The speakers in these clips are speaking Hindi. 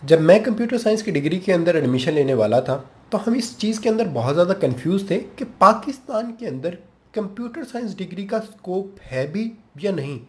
जब मैं कंप्यूटर साइंस की डिग्री के अंदर एडमिशन लेने वाला था तो हम इस चीज़ के अंदर बहुत ज़्यादा कंफ्यूज थे कि पाकिस्तान के अंदर कंप्यूटर साइंस डिग्री का स्कोप है भी या नहीं।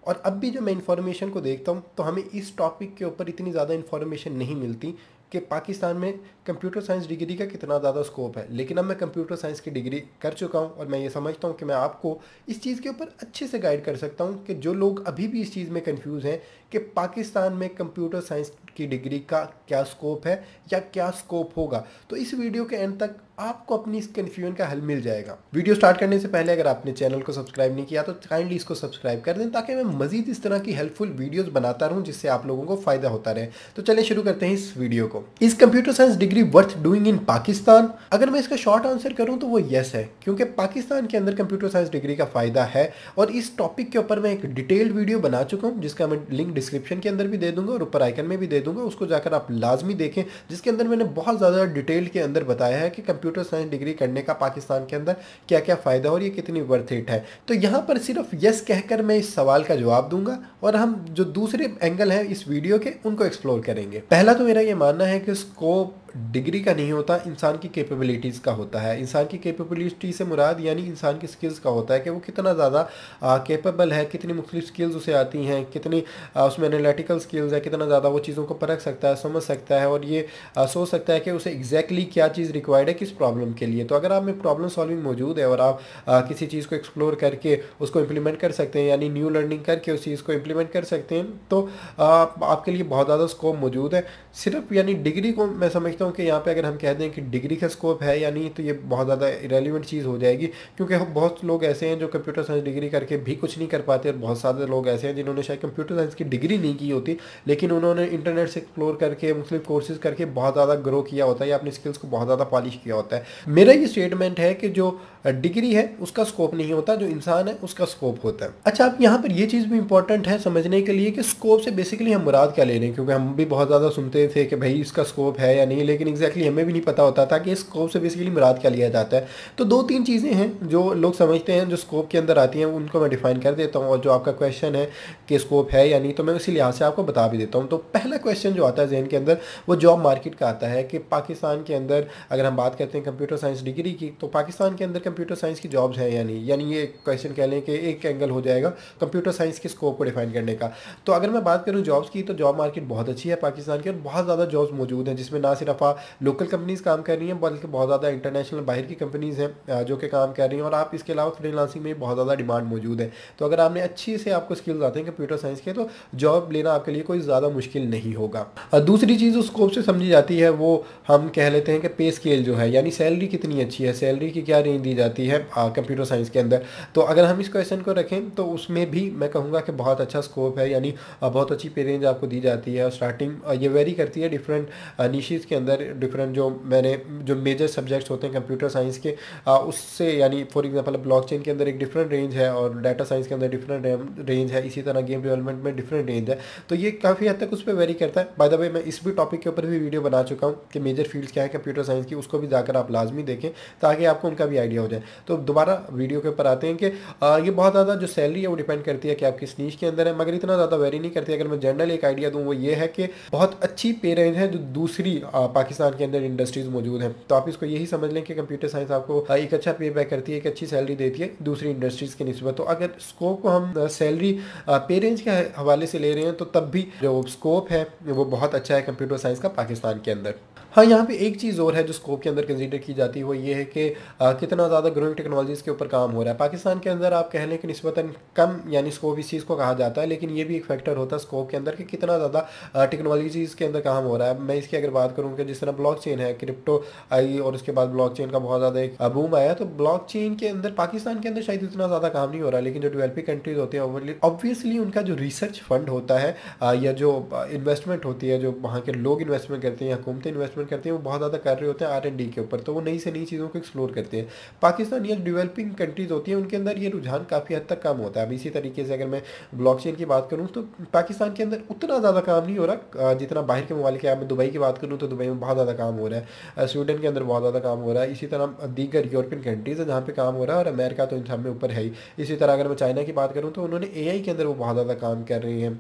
और अब भी जब मैं इंफॉर्मेशन को देखता हूँ तो हमें इस टॉपिक के ऊपर इतनी ज़्यादा इंफॉर्मेशन नहीं मिलती कि पाकिस्तान में कंप्यूटर साइंस डिग्री का कितना ज़्यादा स्कोप है। लेकिन अब मैं कंप्यूटर साइंस की डिग्री कर चुका हूँ और मैं ये समझता हूँ कि मैं आपको इस चीज़ के ऊपर अच्छे से गाइड कर सकता हूँ कि जो लोग अभी भी इस चीज़ में कंफ्यूज हैं कि पाकिस्तान में कंप्यूटर साइंस की डिग्री का क्या स्कोप है या क्या स्कोप होगा। तो इस वीडियो के एंड तक आपको अपनी इस कन्फ्यूजन का हल मिल जाएगा। वीडियो स्टार्ट करने से पहले अगर आपने चैनल को सब्सक्राइब नहीं किया तो काइंडली इसको सब्सक्राइब कर दें ताकि मैं मजीद इस तरह की हेल्पफुल वीडियोस बनाता रहूं जिससे आप लोगों को फायदा होता रहे। तो चलिए शुरू करते हैं इस वीडियो को। इस computer science degree worth doing in Pakistan? अगर मैं इसका शॉर्ट आंसर करूं तो वो यस है, क्योंकि पाकिस्तान के अंदर कंप्यूटर साइंस डिग्री का फायदा है। और इस टॉपिक के ऊपर मैं एक डिटेल्ड वीडियो बना चुका हूं जिसका मैं लिंक डिस्क्रिप्शन के अंदर भी दे दूंगा और ऊपर आइकन में भी दे दूंगा, उसको जाकर आप लाजमी देखें, जिसके अंदर मैंने बहुत ज़्यादा डिटेल के अंदर बताया है कि कंप्यूटर साइंस डिग्री करने का पाकिस्तान के अंदर क्या क्या फ़ायदा और ये कितनी वर्थ इट है। तो यहाँ पर सिर्फ यस कहकर मैं इस सवाल का जवाब दूंगा और हम जो दूसरे एंगल हैं इस वीडियो के उनको एक्सप्लोर करेंगे। पहला तो मेरा ये मानना है कि स्कोप डिग्री का नहीं होता, इंसान की कैपेबिलिटीज़ का होता है। इंसान की कैपेबिलिटी से मुराद यानी इंसान की स्किल्स का होता है कि वो कितना ज़्यादा कैपेबल है, कितनी मुख्तलिफ स्किल्स उसे आती हैं, कितनी उसमें एनालिटिकल स्किल्स है, कितना ज़्यादा वो चीज़ों को परख सकता है, समझ सकता है और ये सोच सकता है कि उसे एग्जैक्टली क्या चीज़ रिक्वायर्ड है किस प्रॉब्लम के लिए। तो अगर आप में प्रॉब्लम सॉल्विंग मौजूद है और आप किसी चीज़ को एक्सप्लोर करके उसको इम्प्लीमेंट कर सकते हैं, यानी न्यू लर्निंग करके उस चीज़ को इम्प्लीमेंट कर सकते हैं, तो आपके लिए बहुत ज़्यादा स्कोप मौजूद है। सिर्फ यानी डिग्री को मैं समझता हूँ कि यहाँ पे अगर हम कह दें कि डिग्री का स्कोप है या नहीं तो ये बहुत ज़्यादा इरेलीवेंट चीज़ हो जाएगी, क्योंकि बहुत लोग ऐसे हैं जो कंप्यूटर साइंस डिग्री करके भी कुछ नहीं कर पाते और बहुत सारे लोग ऐसे हैं जिन्होंने शायद कंप्यूटर साइंस की डिग्री नहीं की होती लेकिन उन्होंने इंटरनेट से एक्सप्लोर करके मुख्तलिफ कोर्सेज करके बहुत ज़्यादा ग्रो किया होता है या अपनी स्किल्स को बहुत ज़्यादा पॉलिश किया होता है। मेरा ये स्टेटमेंट है कि जो डिग्री है उसका स्कोप नहीं होता, जो इंसान है उसका स्कोप होता है। अच्छा, अब यहाँ पर ये चीज़ भी इंपॉर्टेंट है समझने के लिए कि स्कोप से बेसिकली हम मुराद क्या ले रहे हैं, क्योंकि हम भी बहुत ज़्यादा सुनते थे कि भाई इसका स्कोप है या नहीं, लेकिन एग्जैक्टली हमें भी नहीं पता होता था कि स्कोप से बेसिकली मुराद क्या लिया जाता है। तो दो तीन चीज़ें हैं जो लोग समझते हैं जो स्कोप के अंदर आती हैं, उनको मैं डिफाइन कर देता हूँ और जो आपका क्वेश्चन है कि स्कोप है या नहीं तो मैं उसी लिहाज से आपको बता भी देता हूँ। तो पहला क्वेश्चन जो आता है जहन के अंदर वो जॉब मार्केट का आता है कि पाकिस्तान के अंदर अगर हम बात करते हैं कंप्यूटर साइंस डिग्री की तो पाकिस्तान के अंदर कंप्यूटर साइंस की जॉब्स है या नहीं। यानी ये क्वेश्चन कह लें कि एक एंगल हो जाएगा कंप्यूटर साइंस के स्कोप को डिफाइन करने का। तो अगर मैं बात करूं जॉब्स की तो जॉब मार्केट बहुत अच्छी है पाकिस्तान की और बहुत ज़्यादा जॉब्स मौजूद हैं जिसमें ना सिर्फ लोकल कंपनीज काम कर रही हैं बल्कि बहुत ज़्यादा इंटरनेशनल बाहर की कंपनीज हैं जो कि काम कर रही हैं और आप इसके अलावा फ्रीलांसिंग में बहुत ज़्यादा डिमांड मौजूद है। तो अगर आपने अच्छी से आपको स्किल्स आते हैं कंप्यूटर साइंस के तो जॉब लेना आपके लिए कोई ज़्यादा मुश्किल नहीं होगा। दूसरी चीज़ उस स्कोप से समझी जाती है वो हम कह लेते हैं कि पे स्केल जो है, यानी सैलरी कितनी अच्छी है, सैलरी की क्या रेंज दी जाती है कंप्यूटर साइंस के अंदर। तो अगर हम इस क्वेश्चन को रखें तो उसमें भी मैं कहूँगा कि बहुत अच्छा स्कोप है, यानी बहुत अच्छी पे रेंज आपको दी जाती है। और स्टार्टिंग ये वेरी करती है डिफरेंट निशेज़ के अंदर, डिफरेंट जो मेजर सब्जेक्ट्स होते हैं कंप्यूटर साइंस के उससे, यानी फॉर एग्जांपल ब्लॉकचेन के अंदर एक डिफरेंट रेंज है और डाटा साइंस के अंदर डिफरेंट रेंज है, इसी तरह गेम डेवलपमेंट में डिफरेंट रेंज है। तो ये काफ़ी हद तक उस पर वेरी करता है। बाय द वे मैं इस भी टॉपिक के ऊपर भी वीडियो बना चुका हूँ कि मेजर फील्ड्स क्या है कंप्यूटर साइंस की, उसको भी जाकर आप लाजमी देखें ताकि आपको उनका भी आइडिया हो जाए। तो दोबारा वीडियो के ऊपर आते हैं कि ये बहुत ज़्यादा जो सैलरी है वो डिपेंड करती है कि आप किस नीश के अंदर है, मगर इतना ज़्यादा वेरी नहीं करती। अगर मैं जनरल एक आइडिया दूँ वो ये है कि बहुत अच्छी पे रेंज है जो दूसरी पाकिस्तान के अंदर इंडस्ट्रीज मौजूद हैं। तो आप इसको यही समझ लें कि कंप्यूटर साइंस आपको एक अच्छा पे बैक करती है, एक अच्छी सैलरी देती है दूसरी इंडस्ट्रीज की निस्बत। तो अगर स्कोप को हम सैलरी पे रेंज के हवाले से ले रहे हैं तो तब भी जो स्कोप है वो बहुत अच्छा है कंप्यूटर साइंस का पाकिस्तान के अंदर। हाँ, यहाँ पे एक चीज़ और है जो स्कोप के अंदर कंसीडर की जाती है वो ये है कि कितना ज़्यादा ग्रोइंग टेक्नोलॉजीज़ के ऊपर काम हो रहा है पाकिस्तान के अंदर। आप कह लें कि निस्बतन कम यानी स्कोप इस चीज़ को कहा जाता है, लेकिन ये भी एक फैक्टर होता है स्कोप के अंदर कि कितना ज़्यादा टेक्नोलॉजीज़ के अंदर काम हो रहा है। मैं इसकी अगर बात करूँ कि जिस तरह ब्लॉकचेन है, क्रिप्टो आई और उसके बाद ब्लॉकचेन का बहुत ज़्यादा एक बूम आया, तो ब्लॉकचेन के अंदर पाकिस्तान के अंदर शायद इतना ज़्यादा काम नहीं हो रहा, लेकिन जो डेवलपिंग कंट्रीज होते हैं ऑब्वियसली उनका जो रिसर्च फंड होता है या जो इन्वेस्टमेंट होती है, जो वहाँ के लोग इन्वेस्टमेंट करते हैं, हुकूमतें इन्वेस्टमेंट करती हैं, वो बहुत ज़्यादा कर रहे होते हैं R&D के ऊपर। तो वो नई से नई चीज़ों को एक्सप्लोर करते हैं। पाकिस्तान या डेवलपिंग कंट्रीज़ होती हैं उनके अंदर ये रुझान काफ़ी हद तक कम होता है। अब इसी तरीके से अगर मैं ब्लॉकचेन की बात करूँ तो पाकिस्तान के अंदर उतना ज़्यादा काम नहीं हो रहा जितना बाहर के ममालिक है। अब मैं दुबई की बात करूँ तो दुबई में में बहुत ज़्यादा काम हो रहा है, स्वीडन के अंदर बहुत ज़्यादा काम हो रहा है, इसी तरह दीगर यूरोपियन कंट्रीज़ है जहाँ पे काम हो रहा है, और अमेरिका तो इन सब में ऊपर है ही। इसी तरह अगर मैं चाइना की बात करूँ तो उन्होंने एआई के अंदर वो बहुत ज़्यादा काम कर रही हैं,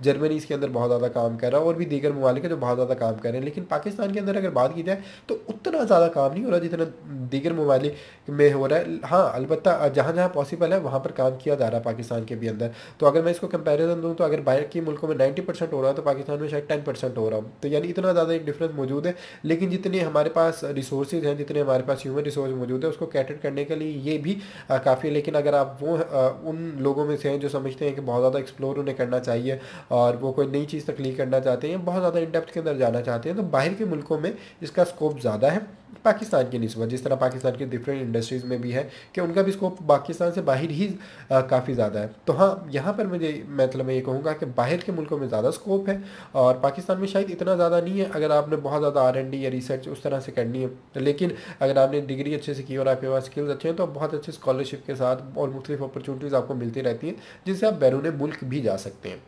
जर्मनी इसके अंदर बहुत ज़्यादा काम कर रहा है, और भी दीगर ममालिक है जो बहुत ज़्यादा काम कर रहे हैं। लेकिन पाकिस्तान के अंदर अगर बात की जाए तो उतना ज़्यादा काम नहीं हो रहा जितना दीगर ममालिक में हो रहा है। हाँ, अलबत्ता जहाँ जहाँ पॉसिबल है वहाँ पर काम किया जा रहा है पाकिस्तान के भी अंदर। तो अगर मैं इसको कंपैरिजन दूँ तो अगर बाहर के मुल्कों में 90% हो रहा है तो पाकिस्तान में शायद 10% हो रहा, तो यानी इतना ज़्यादा एक डिफरेंस मौजूद है। लेकिन जितने हमारे पास रिसोर्सेज हैं, जितने हमारे पास ह्यूमन रिसोर्स मौजूद है, उसको कैटर करने के लिए ये भी काफ़ी है। लेकिन अगर आप वो उन लोगों में से हैं जो समझते हैं कि बहुत ज़्यादा एक्सप्लोर उन्हें करना चाहिए और वो कोई नई चीज़ तख्लीक करना चाहते हैं, बहुत ज़्यादा इन डेप्थ के अंदर जाना चाहते हैं, तो बाहर के मुल्कों में इसका स्कोप ज़्यादा है पाकिस्तान की निस्बत। जिस तरह पाकिस्तान के डिफरेंट इंडस्ट्रीज़ में भी है कि उनका भी स्कोप पाकिस्तान से बाहर ही काफ़ी ज़्यादा है। तो हाँ, यहाँ पर मुझे मतलब मैं ये कहूँगा कि बाहर के मुल्कों में ज़्यादा स्कोप है और पाकिस्तान में शायद इतना ज़्यादा नहीं है अगर आपने बहुत ज़्यादा R&D या रिसर्च उस तरह से करनी है। लेकिन अगर आपने डिग्री अच्छे से की और आपके पास स्किल्स अच्छे हैं तो आप बहुत अच्छे स्कॉलरशिप के साथ और मुख्तलिफ अपॉर्चुनिटीज़ आपको मिलती रहती हैं जिससे आप बैरून मुल्क भी जा सकते हैं।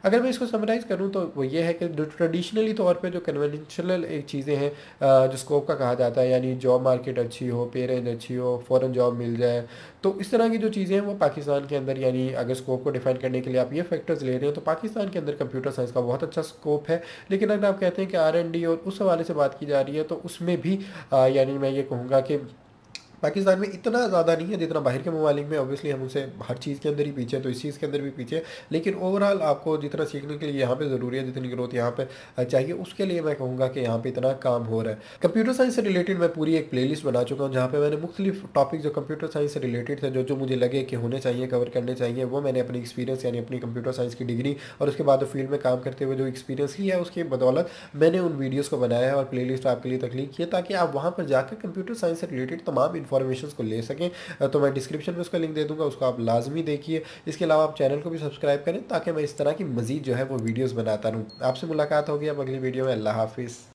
अगर मैं इसको समराइज़ करूँ तो वो ये है कि जो ट्रेडिशनली तौर पे जो कन्वेंशनल एक चीज़ें हैं, जो स्कोप का कहा जाता है, यानी जॉब मार्केट अच्छी हो, पे रेंज अच्छी हो, फ़ौरन जॉब मिल जाए, तो इस तरह की जो चीज़ें हैं वो पाकिस्तान के अंदर, यानी अगर स्कोप को डिफाइन करने के लिए आप ये फैक्टर्स ले रहे हैं तो पाकिस्तान के अंदर कंप्यूटर साइंस का बहुत अच्छा स्कोप है। लेकिन अगर आप कहते हैं कि R&D और उस हवाले से बात की जा रही है तो उसमें भी यानी मैं ये कहूँगा कि पाकिस्तान में इतना ज़्यादा नहीं है जितना बाहर के ममालिक में। ऑब्वियसली हम उसे हर चीज़ के अंदर ही पीछे हैं तो इस चीज़ के अंदर भी पीछे हैं, लेकिन ओवरऑल आपको जितना सीखने के लिए यहाँ पे ज़रूरी है, जितनी ग्रोथ यहाँ पे चाहिए, उसके लिए मैं कहूँगा कि यहाँ पे इतना काम हो रहा है। कंप्यूटर साइंस से रिलेटेड मैं पूरी एक प्लेलिस्ट बना चुका हूँ जहाँ पे मैंने मुख्तलिफ टॉपिक जो कंप्यूटर साइंस से रिलेटेड थे, जो जो मुझे लगे कि होने चाहिए, कवर करने चाहिए, वो मैंने अपनी एक्सपीरियंस यानी अपनी कंप्यूटर साइंस की डिग्री और उसके बाद फील्ड में काम करते हुए जो एक्सपीरियंस लिया है उसकी बदौलत मैंने उन वीडियोज़ को बनाया है और प्लेलिस्ट आपके लिए तख्लीक की है ताकि आप वहाँ पर जाकर कंप्यूटर साइंस से रिलेटेड तमाम इन्फॉर्मेशन को ले सकें। तो मैं डिस्क्रिप्शन में उसका लिंक दे दूंगा, उसको आप लाजमी देखिए। इसके अलावा आप चैनल को भी सब्सक्राइब करें ताकि मैं इस तरह की मजीद जो है वो वीडियोस बनाता रहूँ। आपसे मुलाकात होगी अब अगली वीडियो में। अल्लाह हाफिज़।